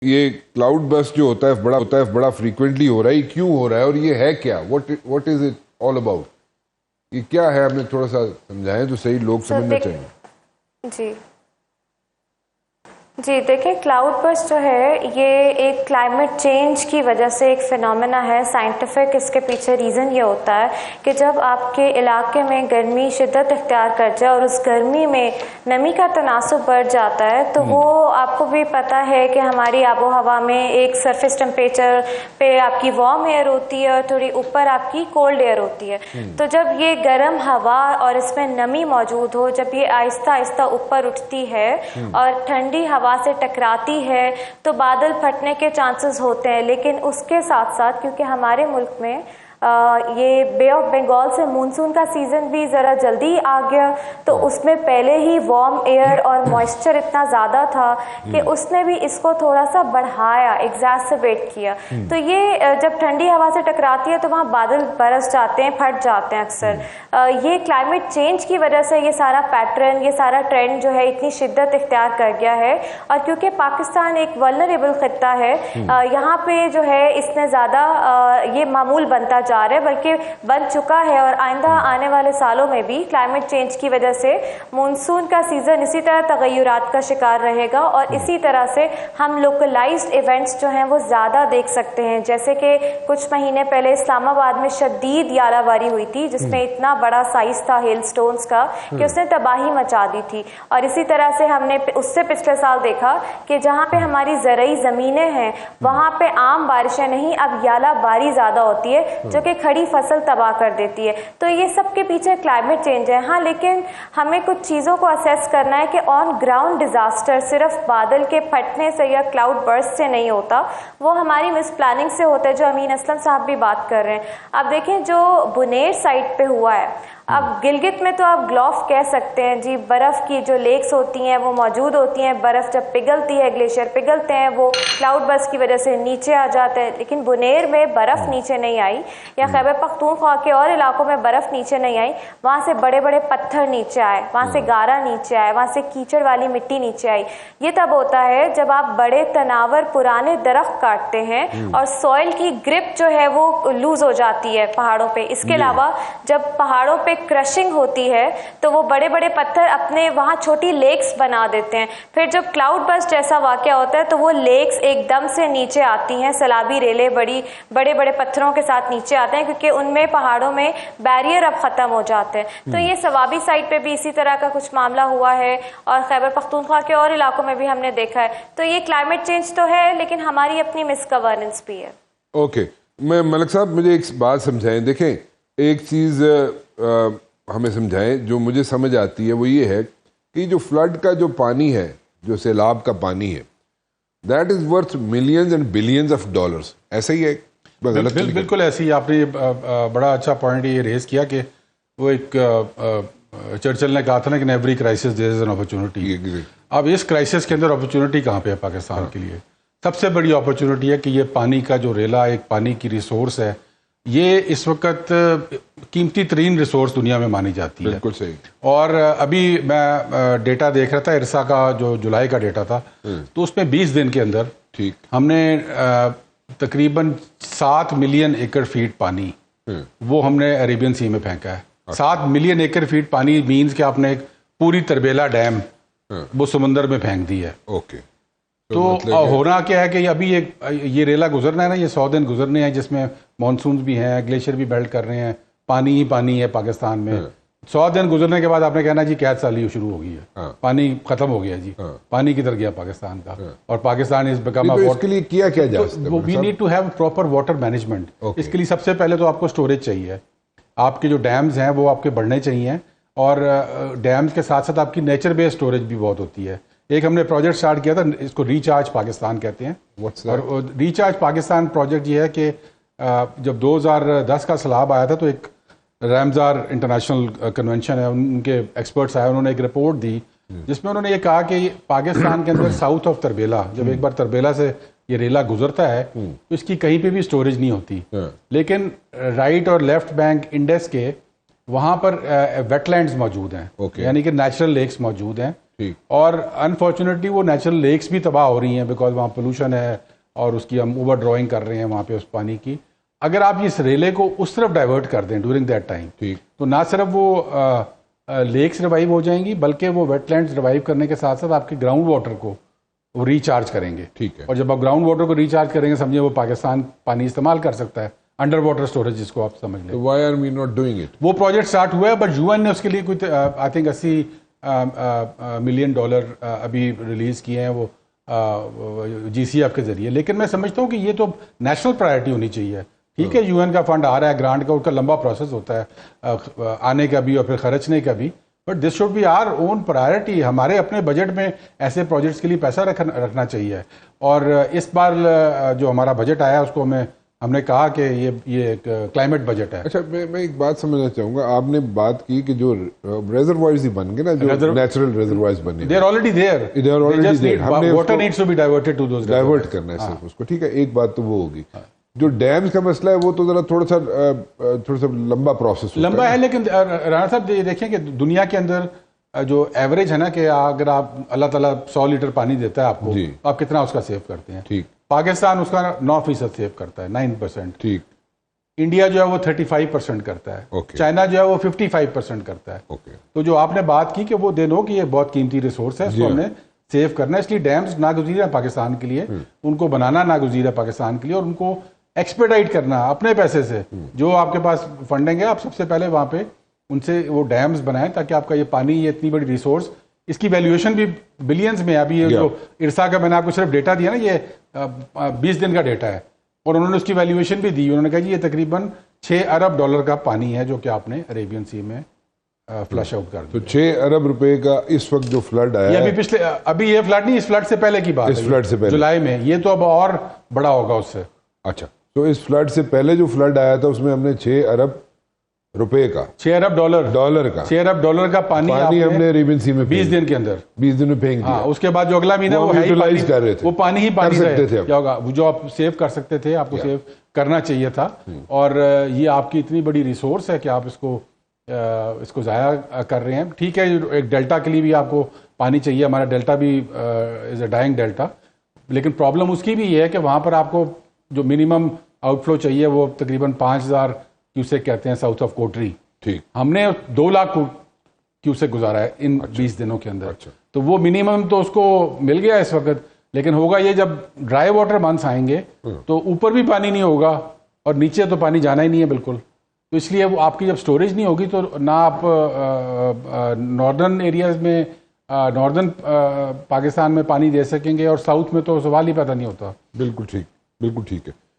ये cloud burst जो होता है बड़ा फ्रीक्वेंटली हो रहा है, क्यों हो रहा है और ये है क्या? What is it all about? ये क्या है, हमें थोड़ा सा समझाएं तो सही, लोग समझना चाहिए। जी जी, देखिए क्लाउड बर्स्ट जो है ये एक क्लाइमेट चेंज की वजह से एक फिनोमेना है साइंटिफिक। इसके पीछे रीज़न ये होता है कि जब आपके इलाके में गर्मी शिद्दत इख्तियार कर जाए और उस गर्मी में नमी का तनासुब बढ़ जाता है तो वो आपको भी पता है कि हमारी आबो हवा में एक सरफेस टेम्परेचर पे आपकी वार्म एयर होती है और थोड़ी ऊपर आपकी कोल्ड एयर होती है। तो जब ये गर्म हवा और इसमें नमी मौजूद हो, जब ये आहिस्ता आहिस्ता ऊपर उठती है और ठंडी हवा से टकराती है तो बादल फटने के चांसेस होते हैं। लेकिन उसके साथ साथ क्योंकि हमारे मुल्क में ये बे ऑफ बंगाल से मानसून का सीज़न भी ज़रा जल्दी आ गया तो उसमें पहले ही वार्म एयर और मॉइस्चर इतना ज़्यादा था कि उसने भी इसको थोड़ा सा बढ़ाया, एग्जैस्परेट किया। तो ये जब ठंडी हवा से टकराती है तो वहाँ बादल बरस जाते हैं, फट जाते हैं अक्सर। ये क्लाइमेट चेंज की वजह से ये सारा पैटर्न, ये सारा ट्रेंड जो है इतनी शिद्दत इख्तियार कर गया है। और क्योंकि पाकिस्तान एक वल्नरेबल खित्ता है, यहाँ पे जो है इसने ज़्यादा ये मामूल बनता जा रहा है, बल्कि बन चुका है। और आइंदा आने वाले सालों में भी क्लाइमेट चेंज की वजह से मानसून का सीजन इसी तरह तगय्युरात का शिकार रहेगा और इसी तरह से हम लोकलाइज्ड इवेंट्स जो हैं वो ज़्यादा देख सकते हैं। जैसे कि कुछ महीने पहले इस्लामाबाद में शदीद याराबारी हुई थी जिसमें इतना बड़ा साइज था हेल स्टोन्स का कि उसने तबाही मचा दी थी। और इसी तरह से हमने उससे पिछले साल देखा कि जहाँ पे हमारी ज़रई ज़मीनें हैं वहाँ पे आम बारिशें नहीं, अब यालाबारी ज़्यादा होती है जो कि खड़ी फसल तबाह कर देती है। तो ये सब के पीछे क्लाइमेट चेंज है। हाँ, लेकिन हमें कुछ चीज़ों को असेस करना है कि ऑन ग्राउंड डिजास्टर सिर्फ बादल के फटने से या क्लाउड बर्स्ट से नहीं होता, वो हमारी मिस प्लानिंग से होता है, जो अमीन असलम साहब भी बात कर रहे हैं। अब देखें जो बुनेर साइड पे हुआ है, अब गिलगित में तो आप ग्लोफ कह सकते हैं जी, बर्फ़ की जो लेक्स होती हैं वो मौजूद होती हैं, बर्फ़ जब पिघलती है, ग्लेशियर पिघलते हैं, वो क्लाउड बर्स्ट की वजह से नीचे आ जाते हैं। लेकिन बुनेर में बर्फ़ नीचे नहीं आई, या खैबर पख्तूनख्वा के और इलाकों में बर्फ़ नीचे नहीं आई, वहाँ से बड़े बड़े पत्थर नीचे आए, वहाँ से गारा नीचे आए, वहाँ से कीचड़ वाली मिट्टी नीचे आई। ये तब होता है जब आप बड़े तनावर पुराने दरख्त काटते हैं और सॉइल की ग्रिप जो है वो लूज हो जाती है पहाड़ों पे। इसके अलावा जब पहाड़ों पे क्रशिंग होती है तो वो बड़े बड़े पत्थर अपने वहाँ छोटी लेक्स बना देते हैं। फिर जब क्लाउड बर्स्ट जैसा वाकया होता है तो वो लेक्स एकदम से नीचे आती हैं, सैलाबी रेले बड़े बड़े पत्थरों के साथ नीचे आते हैं क्योंकि उनमें पहाड़ों में बैरियर अब खत्म हो जाते हैं। तो ये सवाबी साइड पे भी इसी तरह का कुछ मामला हुआ है और खैबर पख्तूनख्वा के और इलाकों में भी हमने देखा है। तो ये क्लाइमेट चेंज तो है लेकिन हमारी अपनी मिस गवर्नेंस भी है। ओके, मैं मलिक साहब मुझे एक बात समझाएं। देखें, एक चीज़ हमें समझाएं जो मुझे समझ आती है, वो ये है कि जो फ्लड का जो पानी है, जो सैलाब का पानी है, that is worth millions and billions of dollars. ऐसा ही है? बिल्कुल ऐसी। आपने बड़ा अच्छा पॉइंट ये रेज किया कि वो एक चर्चिल ने कहा था ना कि in every crisis there is an opportunity. अब इस क्राइसिस के अंदर अपॉर्चुनिटी कहाँ पे है पाकिस्तान के लिए? सबसे बड़ी अपॉर्चुनिटी है कि ये पानी का जो रेला एक पानी की रिसोर्स है, ये इस वक्त कीमती तरीन रिसोर्स दुनिया में मानी जाती है। बिल्कुल सही। और अभी मैं डेटा देख रहा था, इरसा का जो जुलाई का डेटा था, तो उसमें 20 दिन के अंदर ठीक हमने तकरीबन 7 मिलियन एकड़ फीट पानी वो हमने अरेबियन सी में फेंका है। 7 मिलियन एकड़ फीट पानी मीन्स कि आपने एक पूरी तरबेला डैम वो समुंदर में फेंक दी है। ओके, तो होना क्या है कि अभी ये रेला गुजरना है ना, ये 100 दिन गुजरने हैं जिसमें मानसून भी हैं, ग्लेशियर भी बेल्ट कर रहे हैं, पानी ही पानी है पाकिस्तान में। 100 दिन गुजरने के बाद आपने कहना जी कैद साली शुरू हो गई है, पानी खत्म हो गया जी, पानी किधर गया पाकिस्तान का? और पाकिस्तान इज बिकम इसके लिए किया क्या जा सकता है? We need to have proper water management. इसके लिए सबसे पहले तो आपको स्टोरेज चाहिए। आपके जो डैम्स हैं वो आपके बढ़ने चाहिए और डैम्स के साथ साथ आपकी नेचर बेस्ड स्टोरेज भी बहुत होती है। एक हमने प्रोजेक्ट स्टार्ट किया था, इसको रिचार्ज पाकिस्तान कहते हैं। और रिचार्ज पाकिस्तान प्रोजेक्ट ये है कि जब 2010 का सैलाब आया था तो एक रैमजार इंटरनेशनल कन्वेंशन है, उनके एक्सपर्ट्स आए, उन्होंने एक रिपोर्ट दी जिसमें उन्होंने ये कहा कि पाकिस्तान के अंदर साउथ ऑफ तरबेला, जब एक बार तरबेला से ये रेला गुजरता है तो इसकी कहीं पे भी स्टोरेज नहीं होती, लेकिन राइट और लेफ्ट बैंक इंडेक्स के वहाँ पर वेटलैंड्स मौजूद हैं, यानी कि नेचुरल लेक्स मौजूद हैं ठीक। और अनफॉर्चुनेटली वो नेचुरल लेक्स भी तबाह हो रही हैं बिकॉज वहाँ पोल्यूशन है और उसकी हम ओवर ड्रॉइंग कर रहे हैं वहाँ पे उस पानी की। अगर आप इस रेले को उस तरफ डाइवर्ट कर दें ड्यूरिंग दैट टाइम, ठीक। तो ना सिर्फ वो लेक्स रिवाइव हो जाएंगी बल्कि वो वेटलैंड्स रिवाइव करने के साथ साथ आपके ग्राउंड वाटर को वो रिचार्ज करेंगे। ठीक है। और जब आप ग्राउंड वाटर को रिचार्ज करेंगे समझिए वो पाकिस्तान पानी इस्तेमाल कर सकता है, अंडर वाटर स्टोरेज जिसको आप समझ लें। तो why are we not doing it? वो प्रोजेक्ट स्टार्ट हुआ है बट यूएन ने उसके लिए कुछ आई थिंक 80 मिलियन डॉलर अभी रिलीज किए हैं वो जीसीएफ के जरिए। लेकिन मैं समझता हूँ कि ये तो नेशनल प्रायोरिटी होनी चाहिए। ठीक है, यूएन का फंड आ रहा है, ग्रांट का, उसका लंबा प्रोसेस होता है आने का भी और फिर खर्चने का भी, but this should be our own priority. हमारे अपने बजट में ऐसे प्रोजेक्ट्स के लिए पैसा रखना चाहिए। और इस बार जो हमारा बजट आया उसको हमने कहा कि ये एक क्लाइमेट बजट है। अच्छा, मैं एक बात समझना चाहूंगा। आपने बात की कि जो रेजरवॉयर्स ही बन गए ना, जो नेचुरल रेजरवॉयर्स बने, they are already there, water needs to be diverted to those, divert करना है सिर्फ उसको। ठीक है, एक बात तो वो होगी। जो डैम्स का मसला है वो तो जरा थोड़ा सा लंबा प्रोसेस लंबा है। लेकिन राणा साहब ये देखें कि दुनिया के अंदर जो एवरेज है ना कि अगर आप अल्लाह ताला 100 लीटर पानी देता है आपको, तो आप कितना उसका सेव करते हैं? ठीक। पाकिस्तान उसका 9% सेव करता है, 9%। ठीक। इंडिया जो है वो 35% करता है। ओके। चाइना जो है वो 55% करता है। ओके। तो जो आपने बात की कि वो दे लो कि ये बहुत कीमती रिसोर्स है, इसको हमने सेव करना है, इसलिए डैम्स नागुज़ीर है पाकिस्तान के लिए, उनको बनाना नागुज़ीर है पाकिस्तान के लिए, और उनको एक्सपेडाइट करना अपने पैसे से। जो आपके पास फंडिंग है आप सबसे पहले वहां पे उनसे वो डैम्स बनाएं ताकि आपका ये पानी, ये इतनी बड़ी रिसोर्स, इसकी वैल्यूएशन भी बिलियंस में है। अभी ये जो इरसा का मैंने आपको सिर्फ डेटा दिया ना, ये 20 दिन का डेटा है, और उन्होंने उसकी वैल्यूएशन भी दी। उन्होंने कहा जी ये तकरीबन 6 अरब डॉलर का पानी है जो कि आपने अरेबियन सी में फ्लश आउट कर दिया। तो 6 अरब रुपए का इस वक्त जो फ्लड आया है, अभी ये फ्लड नहीं, इस फ्लड से पहले की बात है, इस फ्लड से पहले जुलाई में, ये तो अब और बड़ा होगा उससे। अच्छा, तो इस फ्लड से पहले जो फ्लड आया था उसमें हमने 6 अरब रुपए का, 6 अरब डॉलर का 6 अरब डॉलर का पानी हमने अरेबियन सी में 20 दिन के अंदर 20 दिन में फेंक दिया। हाँ, उसके बाद जो अगला महीना वो है ही पानी, कर रहे थे, वो पानी ही पानी कर सकते थे। क्या होगा, वो जो आप सेव कर सकते थे आपको सेव करना चाहिए था। और ये आपकी इतनी बड़ी रिसोर्स है कि आप इसको ज़ाया कर रहे हैं। ठीक है, एक डेल्टा के लिए भी आपको पानी चाहिए, हमारा डेल्टा भी इज़ अ डाइंग डेल्टा, लेकिन प्रॉब्लम उसकी भी ये है कि वहाँ पर आपको जो मिनिमम आउटफ्लो चाहिए वो तकरीबन 5000 क्यूसेक कहते हैं साउथ ऑफ कोटरी। ठीक। हमने 2 लाख क्यूसेक गुजारा है इन 20 दिनों के अंदर। तो वो मिनिमम तो उसको मिल गया इस वक्त, लेकिन होगा ये जब ड्राई वाटर मंथ्स आएंगे तो ऊपर भी पानी नहीं होगा और नीचे तो पानी जाना ही नहीं है बिल्कुल। तो इसलिए वो आपकी जब स्टोरेज नहीं होगी तो ना आप नॉर्दर्न एरियाज में, नॉर्दर्न पाकिस्तान में पानी दे सकेंगे, और साउथ में तो सवाल ही पैदा नहीं होता। बिल्कुल ठीक, बिल्कुल ठीक है।